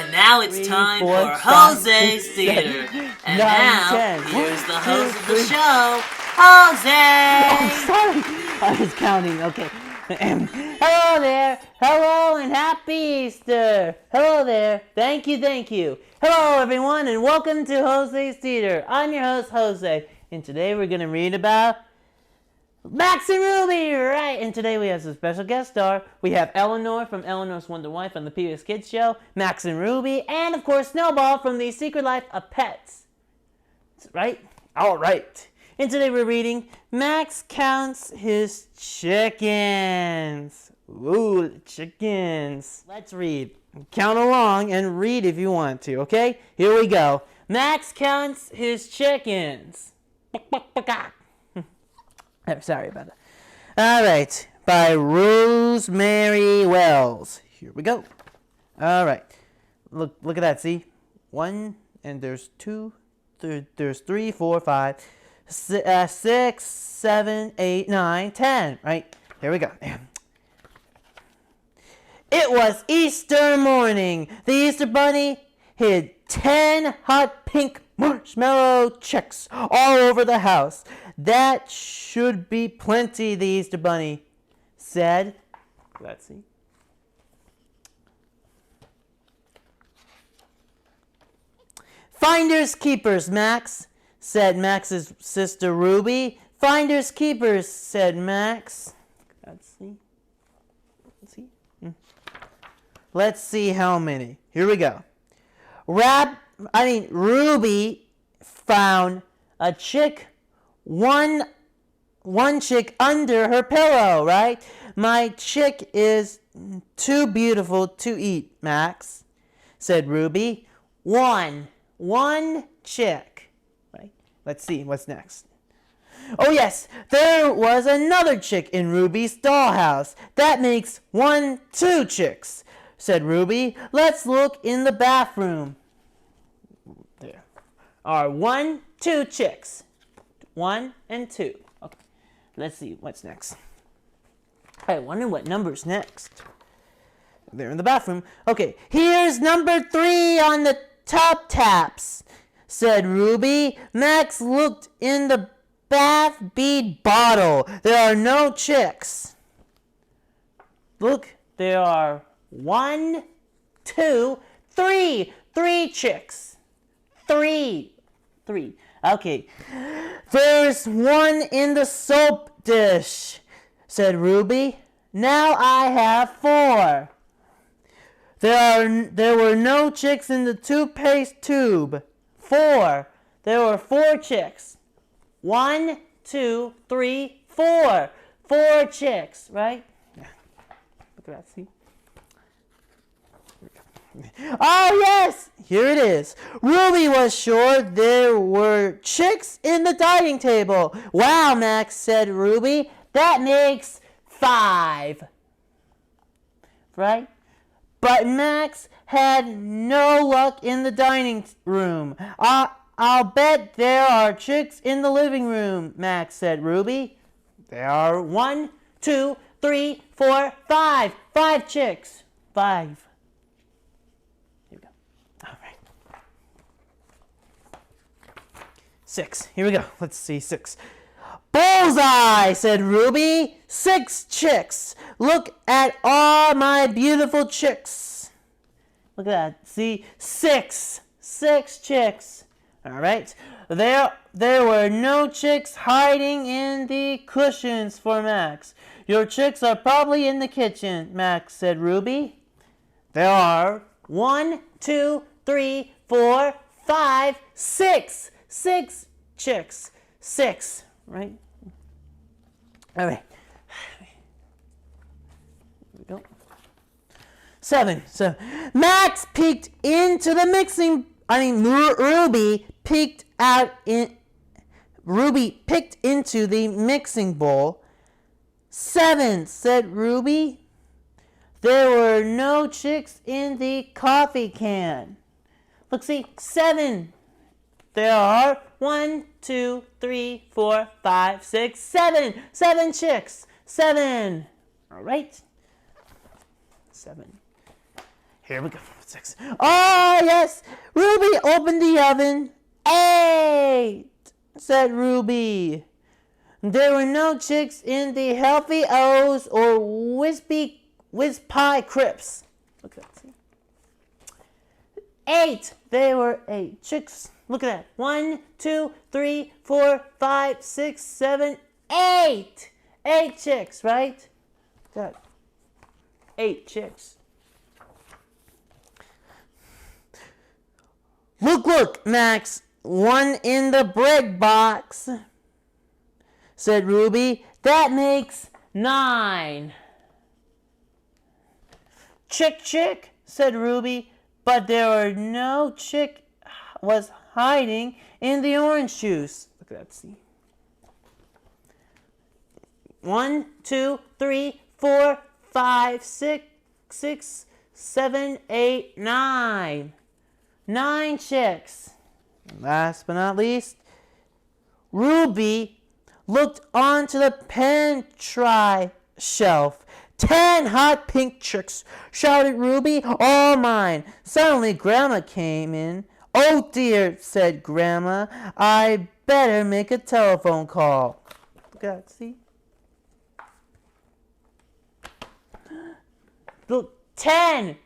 And now it's 3, time 4, for 5, Jose's 6, Theater. 7, And 9, now, 10. here's the 1, host 2, of the 3. show, Oh, Jose! sorry. I was counting. Okay. Hello there. Hello and happy Easter. Hello there. Thank you. Thank you. Hello, everyone, and welcome to Jose's Theater. I'm your host, Jose, and today we're going to read about Max and Ruby, right? And today we have some special guest star. We have Eleanor from Eleanor's Wonder Wife on the PBS Kids Show, Max and Ruby, and of course Snowball from The Secret Life of Pets. Right? All right. And today we're reading Max Counts His Chickens. Ooh, chickens. Let's read. Count along and read if you want to, okay? Here we go. Max counts his chickens. Sorry about that. All right. By Rosemary Wells. Here we go. All right. Look at that. See? 1, and there's 2, there's 3, 4, 5, 6, 7, 8, 9, 10. Right? Here we go. It was Easter morning. The Easter Bunny hid 10 hot pink marshmallow chicks all over the house. That should be plenty, the Easter Bunny said. Let's see. Finders keepers, Max, said Max's sister Ruby. Finders keepers, said Max. Let's see. Let's see how many. Here we go. Ruby found a chick, one chick under her pillow, right? My chick is too beautiful to eat, Max, said Ruby. One chick, right? Let's see what's next. Oh yes, there was another chick in Ruby's dollhouse. That makes 2 chicks, said Ruby. Let's look in the bathroom. There are 2 chicks. 1 and 2. Okay, let's see what's next. I wonder what number's next. They're in the bathroom. Okay, here's number 3 on the top taps, said Ruby. Max looked in the bath bead bottle. There are no chicks. Look, there are 1, 2, 3. 3 chicks. 3. Okay. There's 1 in the soap dish, said Ruby. Now I have 4. There were no chicks in the toothpaste tube. 4. There were 4 chicks. 1, 2, 3, 4. 4 chicks, right? Yeah. Look at that, see? Oh, yes! Here it is. Ruby was sure there were chicks in the dining table. Wow, Max, said Ruby. That makes 5. Right? But Max had no luck in the dining room. I'll bet there are chicks in the living room, Max said Ruby. There are 1, 2, 3, 4, 5. 5 chicks. 5. Here we go. All right. 6. Here we go. Let's see. 6. Bullseye, said Ruby. 6 chicks. Look at all my beautiful chicks. Look at that. See? 6. 6 chicks. All right. There were no chicks hiding in the cushions for Max. Your chicks are probably in the kitchen, Max said Ruby. There are 1, 2, 3, 4, 5, 6. 6 chicks. 6, right? All right. Here we go. 7. So Max peeked into the Ruby picked into the mixing bowl. 7, said Ruby. There were no chicks in the coffee can. Look, see, 7. There are 1, 2, 3, 4, 5, 6, 7. 7 chicks. 7. All right. 7. Here we go. 6. Oh, yes. Ruby opened the oven. 8, said Ruby. There were no chicks in the Healthy O's or Whiz Pie Crips. Look at that. See? 8. There were 8 chicks. Look at that. 1, 2, 3, 4, 5, 6, 7, 8. 8 chicks, right? Got 8 chicks. Look, Max. 1 in the bread box, said Ruby. That makes 9. Chick, said Ruby. But there were no chick was hiding in the orange juice. Look at that, see. 1, 2, 3, 4, 5, 6, 7, 8, 9. 9 chicks. Last but not least, Ruby looked onto the pantry shelf. 10 hot pink chicks, shouted Ruby. All mine. Suddenly, Grandma came in. Oh dear, said Grandma. I better make a telephone call. Look at that, see? Look, 10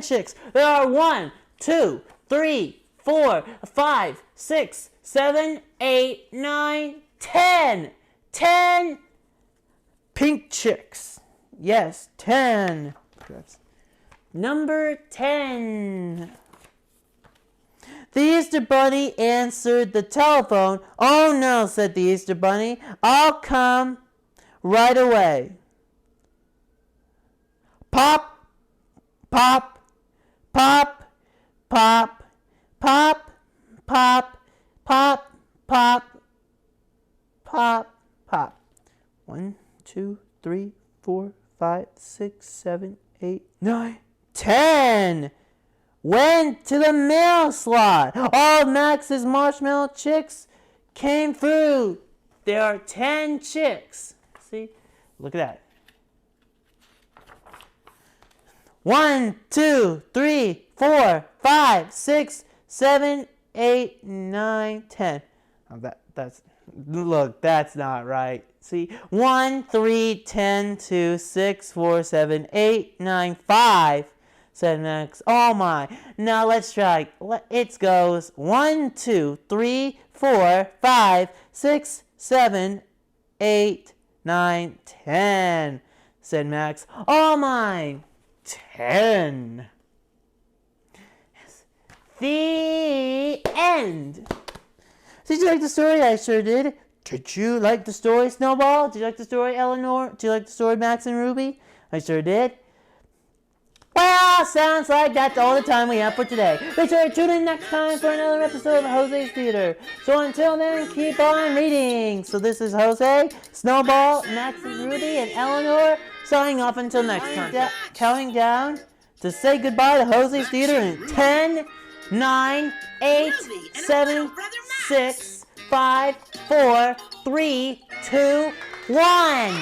chicks. There are 1, 2, 3, 4, 5, 6, 7, 8, 9, 10. 10 pink chicks. Yes, 10. Number 10. The Easter Bunny answered the telephone. Oh no, said the Easter Bunny. I'll come right away. Pop, pop, pop, pop, pop, pop, pop, pop, pop, pop. 1, 2, 3, 4, 5, 6, 7, 8, 9, 10. Went to the mail slot. All Max's marshmallow chicks came through. There are 10 chicks. See? Look at that. 1, 2, 3, 4, 5, 6, 7, 8, 9, 10. Oh, that's not right. See? 1, 3, 10, 2, 6, 4, 7, 8, 9, 5, said Max. Oh my. Now let's try. It goes 1, 2, 3, 4, 5, 6, 7, 8, 9, 10, said Max. Oh my. 10. Yes. The end. Did you like the story? I sure did. Did you like the story, Snowball? Did you like the story, Eleanor? Did you like the story, Max and Ruby? I sure did. Well, sounds like that's all the time we have for today. Be sure to tune in next time for another episode of Jose's Theater. So until then, keep on reading. So this is Jose, Snowball, Max and Ruby, and Eleanor signing off until next time. Counting down to say goodbye to Jose's Theater in 10, 9, 8, 7, 6, 5, 4, 3, 2, 1.